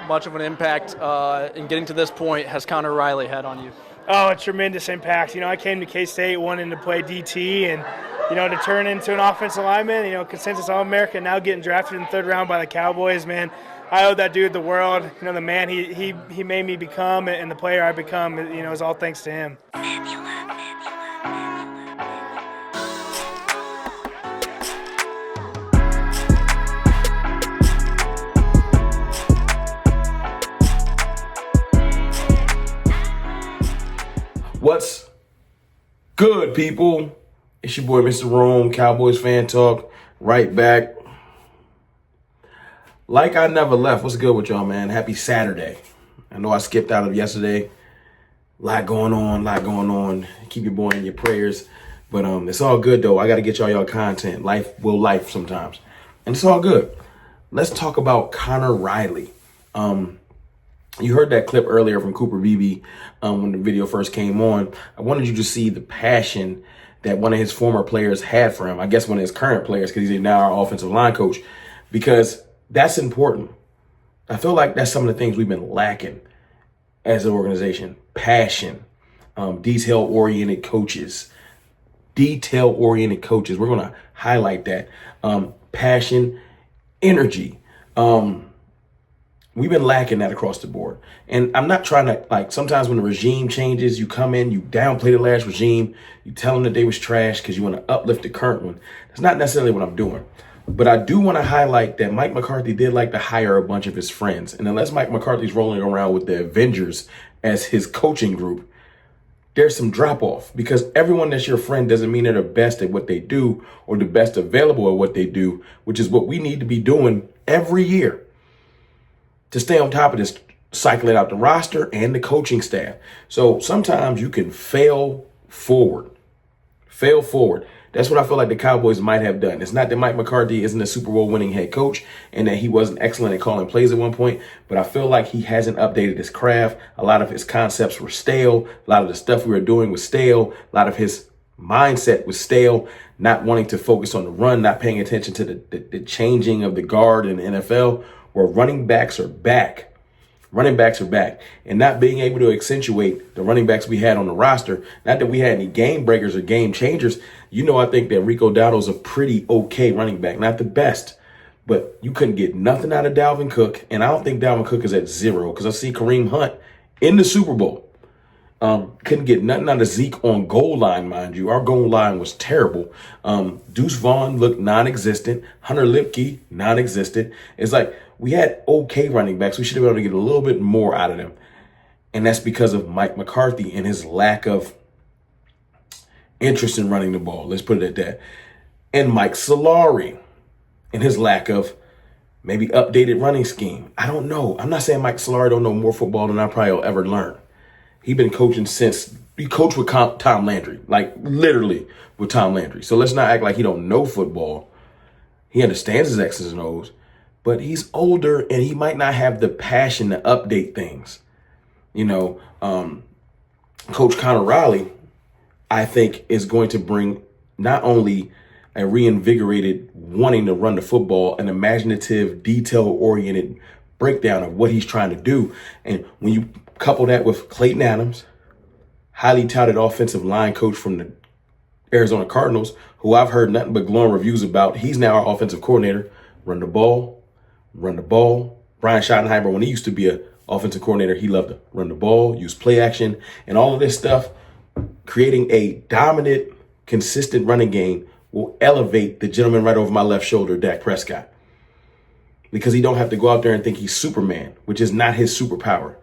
much of an impact in getting to this point has Conor Riley had on you? Oh, a tremendous impact. I came to K-State wanting to play DT and, to turn into an offensive lineman, consensus All-American, now getting drafted in the third round by the Cowboys, man. I owe that dude the world. The man he made me become and the player I become, is all thanks to him. What's good, people? It's your boy, Mr. Rome, Cowboys Fan Talk, right back. Like I never left. What's good with y'all, man? Happy Saturday. I know I skipped out of yesterday. Lot going on. Keep your boy in your prayers. But it's all good, though. I got to get y'all content. Life will life sometimes. And it's all good. Let's talk about Conor Riley. You heard that clip earlier from Cooper Beebe when the video first came on. I wanted you to see the passion that one of his former players had for him. I guess one of his current players, because he's now our offensive line coach, because that's important. I feel like that's some of the things we've been lacking as an organization. Passion, detail-oriented coaches. Detail-oriented coaches. We're going to highlight that. Passion, energy. We've been lacking that across the board. And I'm not trying to, sometimes when the regime changes, you come in, you downplay the last regime, you tell them that they was trash because you want to uplift the current one. That's not necessarily what I'm doing. But I do want to highlight that Mike McCarthy did like to hire a bunch of his friends. And unless Mike McCarthy's rolling around with the Avengers as his coaching group, there's some drop off, because everyone that's your friend doesn't mean they're the best at what they do or the best available at what they do, which is what we need to be doing every year to stay on top of this, cycling out the roster and the coaching staff. So sometimes you can fail forward. That's what I feel like the Cowboys might have done. It's not that Mike McCarthy isn't a Super Bowl winning head coach and that he wasn't excellent at calling plays at one point, but I feel like he hasn't updated his craft. A lot of his concepts were stale. A lot of the stuff we were doing was stale. A lot of his mindset was stale, not wanting to focus on the run, not paying attention to the changing of the guard in the NFL, where running backs are back. And not being able to accentuate the running backs we had on the roster. Not that we had any game breakers or game changers. I think that Rico Dowdle's a pretty okay running back. Not the best, but you couldn't get nothing out of Dalvin Cook. And I don't think Dalvin Cook is at zero, because I see Kareem Hunt in the Super Bowl. Couldn't get nothing out of Zeke on goal line, mind you. Our goal line was terrible. Deuce Vaughn looked non-existent. Hunter Lipke, non-existent. It's like we had okay running backs. We should have been able to get a little bit more out of them. And that's because of Mike McCarthy and his lack of interest in running the ball. Let's put it at that. And Mike Solari and his lack of maybe updated running scheme. I don't know. I'm not saying Mike Solari don't know more football than I probably will ever learn. He's been coaching since he coached with Tom Landry, like literally with Tom Landry. So let's not act like he don't know football. He understands his X's and O's, but he's older and he might not have the passion to update things. Coach Conor Riley, I think, is going to bring not only a reinvigorated wanting to run the football, an imaginative, detail-oriented breakdown of what he's trying to do. And when you couple that with Clayton Adams, highly touted offensive line coach from the Arizona Cardinals, who I've heard nothing but glowing reviews about. He's now our offensive coordinator. Run the ball. Brian Schottenheimer, when he used to be an offensive coordinator, he loved to run the ball, use play action, and all of this stuff. Creating a dominant, consistent running game will elevate the gentleman right over my left shoulder, Dak Prescott, because he don't have to go out there and think he's Superman, which is not his superpower.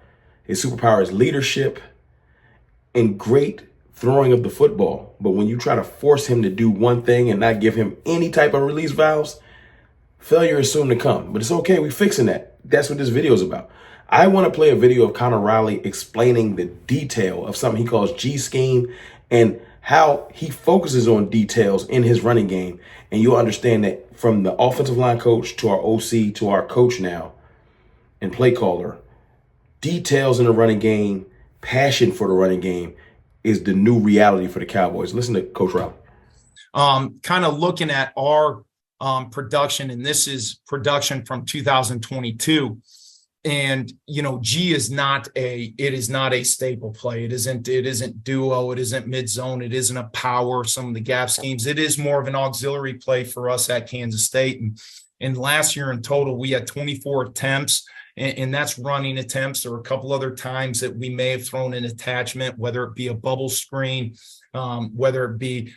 His superpower is leadership and great throwing of the football. But when you try to force him to do one thing and not give him any type of release valves, failure is soon to come. But it's okay. We're fixing that. That's what this video is about. I want to play a video of Conor Riley explaining the detail of something he calls G scheme and how he focuses on details in his running game. And you'll understand that from the offensive line coach to our OC to our coach now and play caller, details in the running game, passion for the running game is the new reality for the Cowboys. Listen to Coach Riley. Kind of looking at our production, and this is production from 2022. And G is not a staple play. It isn't duo, it isn't mid zone, it isn't a power, some of the gap schemes. It is more of an auxiliary play for us at Kansas State. And last year in total, we had 24 attempts, and that's running attempts. There were a couple other times that we may have thrown an attachment, whether it be a bubble screen, whether it be,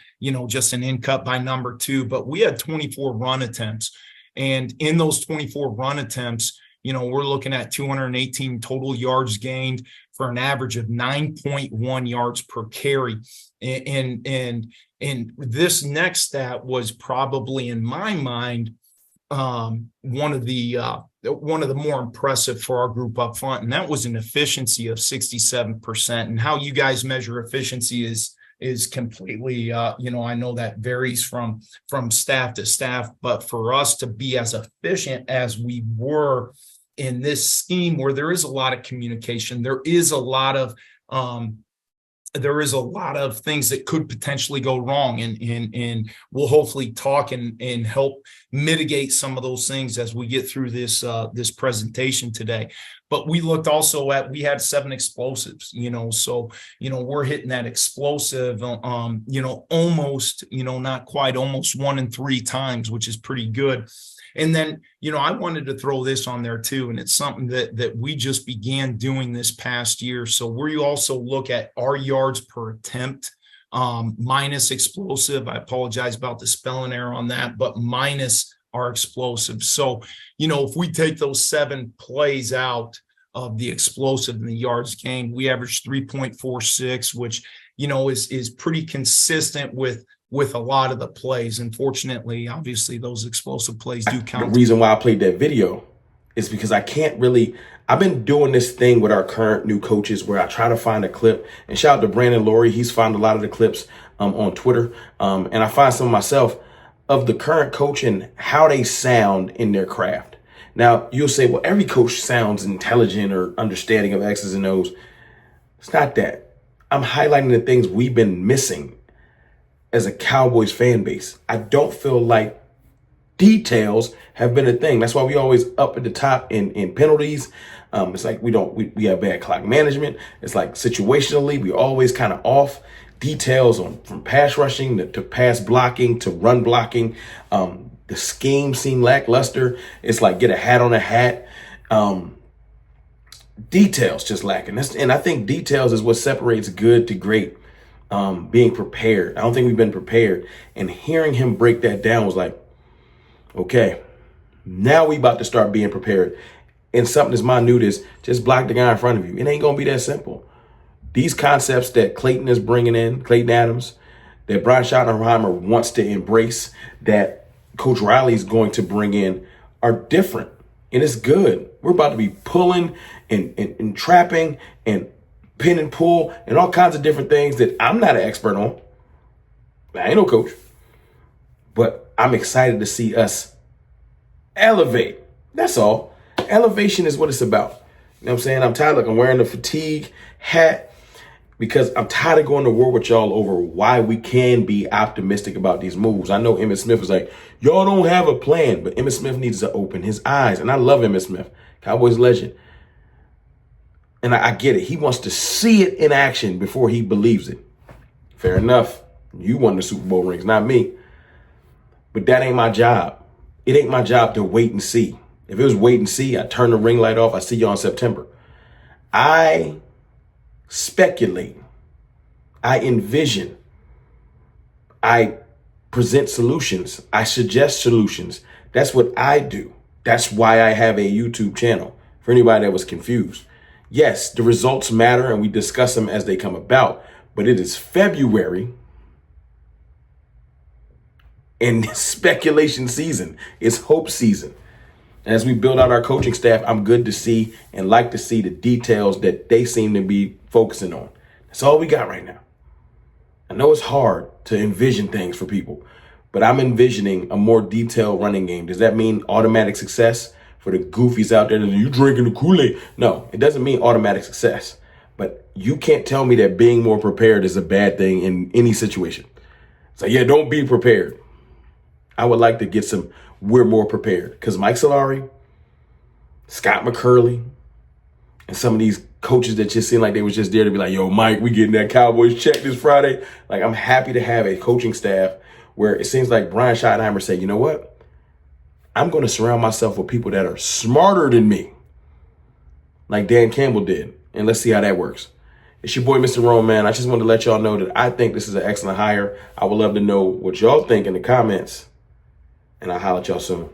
just an in cut by number 2, but we had 24 run attempts. And in those 24 run attempts, we're looking at 218 total yards gained for an average of 9.1 yards per carry. And this next stat was probably, in my mind, one of the more impressive for our group up front, and that was an efficiency of 67%. And how you guys measure efficiency is completely, I know that varies from staff to staff, but for us to be as efficient as we were in this scheme, where there is a lot of communication, there is a lot of things that could potentially go wrong, and we'll hopefully talk and help mitigate some of those things as we get through this presentation today. But we looked also at, we had 7 explosives, so we're hitting that explosive, almost, not quite, almost 1 in 3 times, which is pretty good. And then, I wanted to throw this on there too, and it's something that we just began doing this past year. So we also look at our yards per attempt, minus explosive. I apologize about the spelling error on that, but minus our explosive. So, if we take those 7 plays out of the explosive and the yards gained, we average 3.46, which, is pretty consistent with a lot of the plays. Unfortunately, obviously, those explosive plays do count. The reason why I played that video is because I've been doing this thing with our current new coaches where I try to find a clip, and shout out to Brandon Laurie. He's found a lot of the clips on Twitter. And I find some myself of the current coach and how they sound in their craft. Now, you'll say, well, every coach sounds intelligent or understanding of X's and O's. It's not that. I'm highlighting the things we've been missing as a Cowboys fan base. I don't feel like details have been a thing. That's why we always up at the top in penalties. It's like we have bad clock management. It's like situationally, we always kind of off. Details from pass rushing to pass blocking to run blocking. The scheme seemed lackluster. It's like get a hat on a hat. Details just lacking. And I think details is what separates good to great. Being prepared. I don't think we've been prepared. And hearing him break that down was like, okay, now we about to start being prepared. And something as minute as just block the guy in front of you. It ain't going to be that simple. These concepts that Clayton is bringing in, Clayton Adams, that Brian Schottenheimer wants to embrace, that Coach Riley is going to bring in, are different. And it's good. We're about to be pulling and trapping and pin and pull and all kinds of different things that I'm not an expert on. I ain't no coach. But I'm excited to see us elevate. That's all. Elevation is what it's about. You know what I'm saying? I'm tired. Like, I'm wearing the fatigue hat because I'm tired of going to war with y'all over why we can be optimistic about these moves. I know Emmitt Smith was like, y'all don't have a plan, but Emmitt Smith needs to open his eyes. And I love Emmitt Smith, Cowboys legend. And I get it. He wants to see it in action before he believes it. Fair enough. You won the Super Bowl rings, not me. But that ain't my job. It ain't my job to wait and see. If it was wait and see, I turn the ring light off. I see you in September. I speculate. I envision. I present solutions. I suggest solutions. That's what I do. That's why I have a YouTube channel. For anybody that was confused. Yes, the results matter and we discuss them as they come about. But it is February and speculation season. It's hope season. As we build out our coaching staff, I'm good to see and like to see the details that they seem to be focusing on. That's all we got right now. I know it's hard to envision things for people, but I'm envisioning a more detailed running game. Does that mean automatic success for the goofies out there? You drinking the Kool-Aid? No, it doesn't mean automatic success. But you can't tell me that being more prepared is a bad thing in any situation. So yeah, don't be prepared. I would like to get we're more prepared. Because Mike Solari, Scott McCurley, And some of these coaches that just seem like they was just there to be like, yo, Mike, we getting that Cowboys check this Friday. Like, I'm happy to have a coaching staff where it seems like Brian Schottenheimer said, you know what? I'm going to surround myself with people that are smarter than me, like Dan Campbell did. And let's see how that works. It's your boy, Mr. Rome, man. I just wanted to let y'all know that I think this is an excellent hire. I would love to know what y'all think in the comments, and I'll holler at y'all soon.